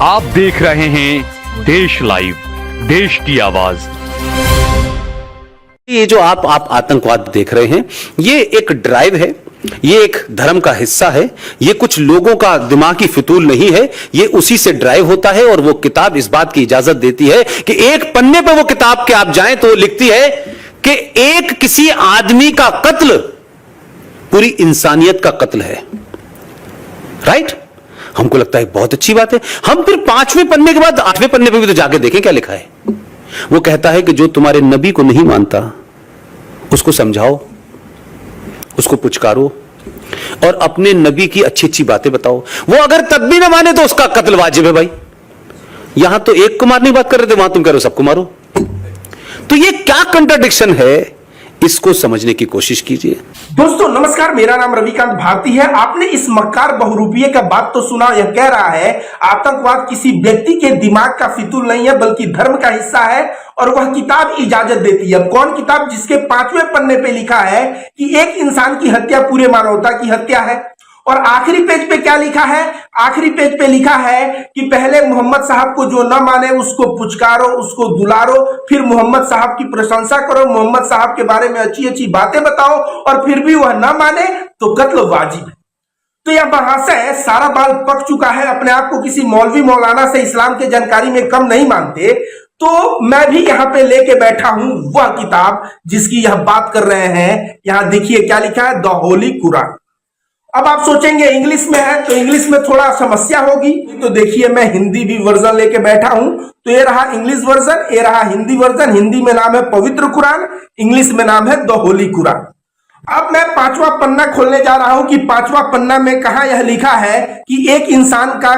आप देख रहे हैं देश लाइव, देश की आवाज। ये जो आप आतंकवाद देख रहे हैं, ये एक ड्राइव है, ये एक धर्म का हिस्सा है, ये कुछ लोगों का दिमागी फितूल नहीं है, ये उसी से ड्राइव होता है। और वो किताब इस बात की इजाजत देती है कि एक पन्ने पे वो किताब के आप जाएं तो लिखती है कि एक किसी आदमी का कत्ल पूरी इंसानियत का कत्ल है। राइट? हमको लगता है बहुत अच्छी बात है। हम फिर 5वें पन्ने के बाद 8वें पन्ने पे भी तो जाके देखें क्या लिखा है। वो कहता है कि जो तुम्हारे नबी को नहीं मानता उसको समझाओ, उसको पुचकारो और अपने नबी की अच्छी अच्छी बातें बताओ। वो अगर तब भी ना माने तो उसका कत्ल वाजिब है भाई। यहां तो एक को मारने की बात कर रहे थे, वहां तुम कह रहे हो सबको मारो। तो ये क्या कंट्राडिक्शन है, इसको समझने की कोशिश कीजिए। दोस्तों नमस्कार, मेरा नाम रविकांत भारती है। आपने इस मक्कार बहुरूपिये का बात तो सुना। यह कह रहा है आतंकवाद किसी व्यक्ति के दिमाग का फितूल नहीं है बल्कि धर्म का हिस्सा है और वह किताब इजाजत देती है। कौन किताब? जिसके 5वें पन्ने पे लिखा है कि एक इंसान की हत्या पूरे मानवता की हत्या है। और आखिरी पेज पे क्या लिखा है? आखिरी पेज पे लिखा है कि पहले मोहम्मद साहब को जो न माने उसको पुचकारो, उसको दुलारो, फिर मोहम्मद साहब की प्रशंसा करो, मोहम्मद साहब के बारे में अच्छी अच्छी बातें बताओ, और फिर भी वह न माने तो कत्ल वाजिब है। तो यह महाशय सारा बाल पक चुका है। अपने आप को किसी मौलवी मौलाना से इस्लाम के जानकारी में कम नहीं मानते। तो मैं भी यहाँ पे लेके बैठा हूं वह किताब जिसकी यह बात कर रहे हैं। यहां देखिए क्या लिखा है, द होली कुरान। अब आप सोचेंगे इंग्लिश में है तो इंग्लिश में थोड़ा समस्या होगी, तो देखिए मैं हिंदी भी वर्जन लेके बैठा हूं। तो ये रहा इंग्लिश वर्जन, ये रहा हिंदी वर्जन। हिंदी में नाम है पवित्र कुरान, इंग्लिश में नाम है द होली कुरान। अब मैं 5वां पन्ना खोलने जा रहा हूं कि 5वां पन्ना में कहां यह लिखा है कि एक इंसान का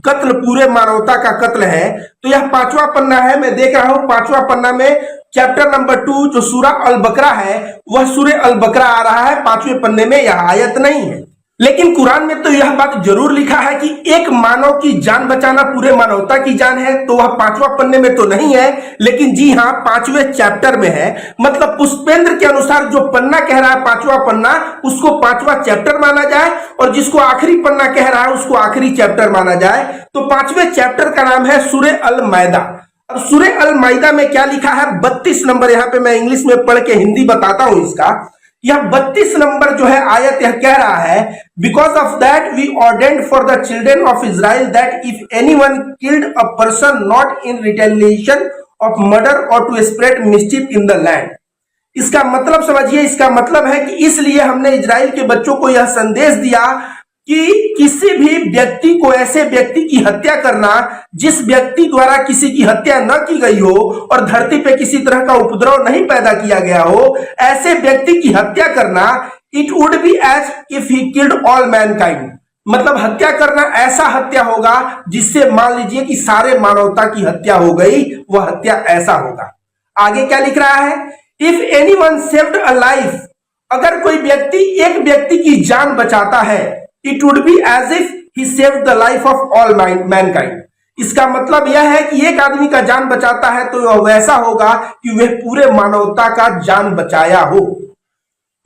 कत्ल पूरे मानवता का कत्ल है। तो यह 5वां पन्ना है, मैं देख रहा हूं 5वां पन्ना में चैप्टर नंबर 2 जो सूरा अल बकरा है वह सूरे अल बकरा आ रहा है। 5वें पन्ने में यह आयत नहीं है, लेकिन कुरान में तो यह बात जरूर लिखा है कि एक मानव की जान बचाना पूरे मानवता की जान है। तो वह 5वां पन्ने में तो नहीं है, लेकिन जी हां 5वें चैप्टर में है। मतलब पुष्पेंद्र के अनुसार जो पन्ना कह रहा है 5वां पन्ना, उसको 5वां चैप्टर माना जाए, और जिसको आखिरी पन्ना कह रहा है उसको आखिरी चैप्टर माना जाए। तो 5वें चैप्टर का नाम है सूरे अल मैदा। अब सूरे अल मैदा में क्या लिखा है? 32 नंबर, यहां पे मैं इंग्लिश में पढ़ के हिंदी बताता हूं इसका। यह 32 नंबर जो है आयत यह कह रहा है, because of that we ordained for the children of Israel that if anyone killed a person not in retaliation of murder or to spread mischief in the land. इसका मतलब समझिए, इसका मतलब है कि इसलिए हमने इजराइल के बच्चों को यह संदेश दिया कि किसी भी व्यक्ति को, ऐसे व्यक्ति की हत्या करना जिस व्यक्ति द्वारा किसी की हत्या न की गई हो और धरती पे किसी तरह का उपद्रव नहीं पैदा किया गया हो, ऐसे व्यक्ति की हत्या करना, it would be as if he killed all mankind. मतलब हत्या करना ऐसा हत्या होगा जिससे मान लीजिए कि सारे मानवता की हत्या हो गई, वह हत्या ऐसा होगा। आगे क्या लिख रहा है? If anyone saved a life, अगर कोई व्यक्ति एक व्यक्ति की जान बचाता है, it would be as if he saved the life of all mankind। इसका मतलब यह है कि एक आदमी का जान बचाता है तो वह वैसा होगा कि वह पूरे मानवता का जान बचाया हो।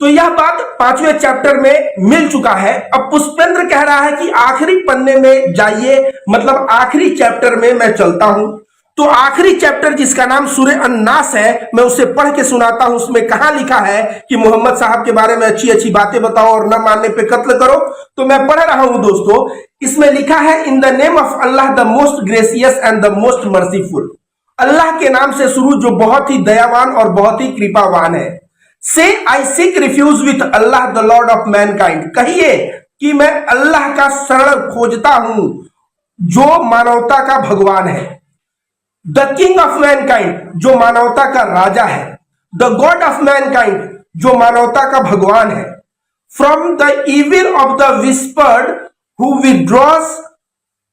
तो यह बात 5वें चैप्टर में मिल चुका है। अब पुष्पेंद्र कह रहा है कि आखिरी पन्ने में जाइए, मतलब आखिरी चैप्टर में मैं चलता हूं। तो आखिरी चैप्टर जिसका नाम सूरे अन्नास है, मैं उसे पढ़ के सुनाता हूं। उसमें कहां लिखा है कि मोहम्मद साहब के बारे में अच्छी अच्छी बातें बताओ और न मानने पे कत्ल करो। तो मैं पढ़ रहा हूं दोस्तों। इसमें लिखा है, in the name of Allah the most gracious and the most merciful. Allah के नाम से शुरू जो बहुत ही दयावान और बहुत ही कृपावान है। Say I seek refuge with Allah the lord of mankind. कहिए कि मैं अल्लाह का शरण खोजता हूं जो मानवता का भगवान है। द किंग ऑफ मैनकाइंड, जो मानवता का राजा है। द गॉड ऑफ मैनकाइंड, जो मानवता का भगवान है। From the evil of the whispered who withdraws.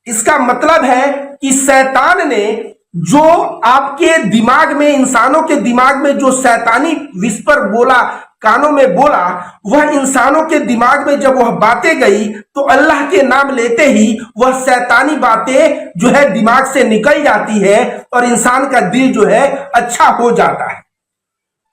इसका मतलब है कि शैतान ने जो आपके दिमाग में, इंसानों के दिमाग में जो शैतानी विस्पर बोला, कानों में बोला, वह इंसानों के दिमाग में जब वह बातें गई तो अल्लाह के नाम लेते ही वह शैतानी बातें जो है दिमाग से निकल जाती है और इंसान का दिल जो है अच्छा हो जाता है।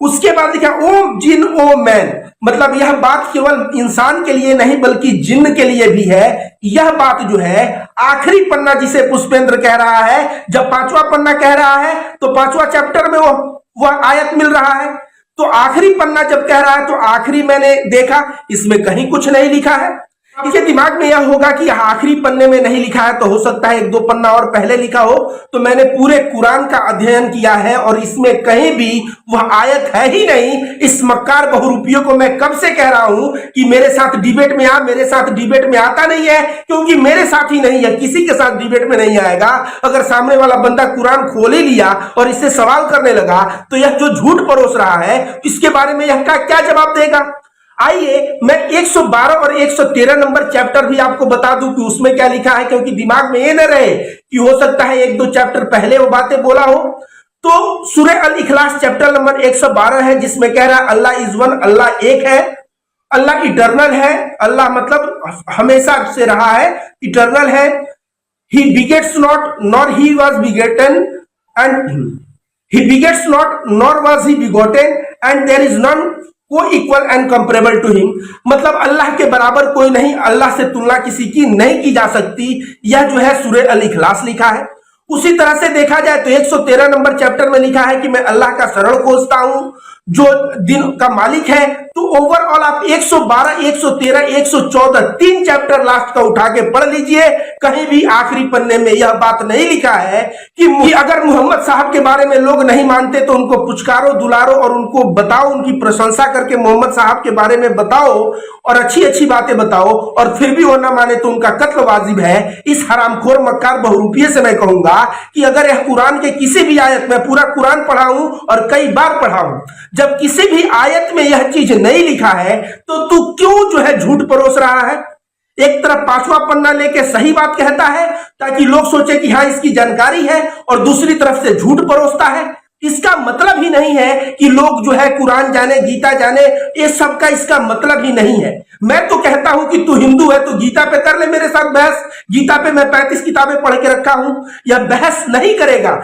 उसके बाद लिखा ओ जिन ओ मैन, मतलब यह बात केवल इंसान के लिए नहीं बल्कि जिन्न के लिए भी है। यह बात जो है आखिरी पन्ना जिसे पुष्पेंद्र कह रहा है, जब 5वां पन्ना कह रहा है तो 5वां चैप्टर में वह आयत मिल रहा है, तो आखिरी पन्ना जब कह रहा है तो आखिरी मैंने देखा इसमें कहीं कुछ नहीं लिखा है। इसके दिमाग में यह होगा कि आखिरी पन्ने में नहीं लिखा है तो हो सकता है 1-2 पन्ना और पहले लिखा हो। तो मैंने पूरे कुरान का अध्ययन किया है और इसमें कहीं भी वह आयत है ही नहीं। इस मक्कार बहुरूपियों को मैं कब से कह रहा हूं कि मेरे साथ डिबेट में आ, मेरे साथ डिबेट में आता नहीं है, क्योंकि मेरे साथ ही नहीं है, किसी के साथ डिबेट में नहीं आएगा। अगर सामने वाला बंदा कुरान खोल ही लिया और इससे सवाल करने लगा तो यह जो झूठ परोस रहा है इसके बारे में यह क्या जवाब देगा। आइए मैं 112 और 113 नंबर चैप्टर भी आपको बता दूं कि उसमें क्या लिखा है, क्योंकि दिमाग में ये न रहे कि हो सकता है 1-2 चैप्टर पहले वो बातें बोला हो। तो सूरह अल इखलास चैप्टर नंबर 112 है जिसमें कह रहा है अल्लाह इज वन, अल्लाह एक है, अल्लाह इटर्नल है। अल्लाह मतलब हमेशा से रहा है, इटर्नल है। He begets not nor he was begotten and he begets not nor was he begotten and there is none coequal and comparable to him, मतलब अल्लाह के बराबर कोई नहीं, अल्लाह से तुलना किसी की नहीं की जा सकती। यह जो है सूरह अल इखलास लिखा है। उसी तरह से देखा जाए तो 113 नंबर चैप्टर में लिखा है कि मैं अल्लाह का शरण खोजता हूं जो दिन का मालिक है। तो ओवरऑल आप 112, 113, 114 3 चैप्टर लास्ट का उठा के पढ़ लीजिए, कहीं भी आखिरी पन्ने में यह बात नहीं लिखा है कि अगर मोहम्मद साहब के बारे में लोग नहीं मानते तो उनको पुचकारो, दुलारो और उनको बताओ, उनकी प्रशंसा करके मोहम्मद साहब के बारे में बताओ और अच्छी अच्छी बातें बताओ, और फिर भी वो ना माने तो उनका कत्ल वाजिब है। इस हरामखोर मक्कार बहुरूपिये से मैं कहूंगा कि अगर यह कुरान के किसी भी आयत में, पूरा कुरान पढ़ा हूं और कई बार पढ़ा हूं, जब किसी भी आयत में यह चीज नहीं लिखा है तो तू क्यों जो है झूठ परोस रहा है। एक तरफ 5वां पन्ना लेके सही बात कहता है ताकि लोग सोचे कि हाँ इसकी जानकारी है, और दूसरी तरफ से झूठ परोसता है। इसका मतलब ही नहीं है कि लोग जो है कुरान जाने, गीता जाने, ये सब का इसका मतलब ही नहीं है। मैं तो कहता हूं कि तू हिंदू है तो गीता पे कर ले मेरे साथ बहस। गीता पे मैं 35 किताबें पढ़ के रखा हूं, यह बहस नहीं करेगा।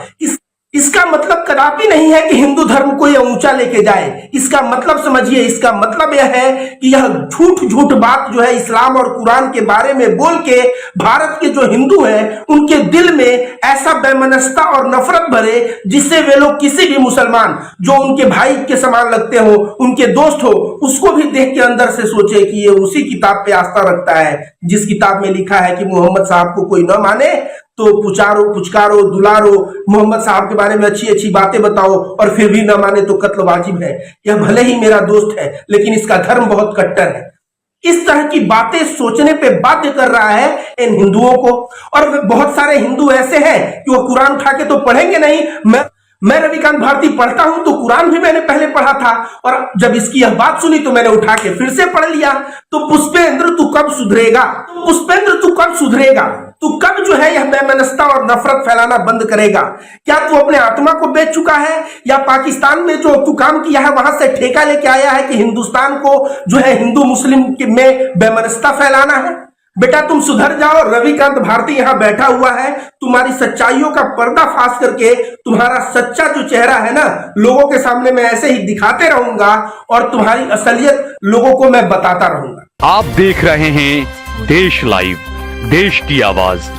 इसका मतलब कदापि नहीं है कि हिंदू धर्म को यह ऊंचा लेके जाए। इसका मतलब समझिए, इसका मतलब यह है कि यह झूठ बात जो है इस्लाम और कुरान के बारे में बोल के भारत के जो हिंदू हैं उनके दिल में ऐसा बेमनस्ता और नफरत भरे जिससे वे लोग किसी भी मुसलमान जो उनके भाई के समान लगते हो, उनके दोस्त हो, उसको भी देख के अंदर से सोचे कि ये उसी किताब पे आस्था रखता है जिस किताब में लिखा है कि मोहम्मद साहब को कोई न माने तो पुचकारो, दुलारो, मोहम्मद साहब के बारे में अच्छी अच्छी बातें बताओ और फिर भी न माने तो कत्ल वाजिब है। यह भले ही मेरा दोस्त है लेकिन इसका धर्म बहुत कट्टर है। इस तरह की बातें सोचने पे बाध्य कर रहा है इन हिंदुओं को। और बहुत सारे हिंदू ऐसे हैं कि वो कुरान उठा के तो पढ़ेंगे नहीं। मैं रविकांत भारती पढ़ता हूं तो कुरान भी मैंने पहले पढ़ा था, और जब इसकी यह बात सुनी तो मैंने उठा के फिर से पढ़ लिया। तो पुष्पेंद्र तू कब सुधरेगा? तू कब जो है यह बेमनस्ता और नफरत फैलाना बंद करेगा? क्या तू अपने आत्मा को बेच चुका है, या पाकिस्तान में जो तू काम किया है वहां से ठेका लेके आया है कि हिंदुस्तान को जो है हिंदू मुस्लिम में बेमनस्ता फैलाना है? बेटा तुम सुधर जाओ। रविकांत भारती यहां बैठा हुआ है, तुम्हारी सच्चाइयों का पर्दाफाश करके तुम्हारा सच्चा जो चेहरा है ना लोगों के सामने मैं ऐसे ही दिखाते रहूंगा और तुम्हारी असलियत लोगों को मैं बताता रहूंगा। आप देख रहे हैं देश लाइव, देश की आवाज।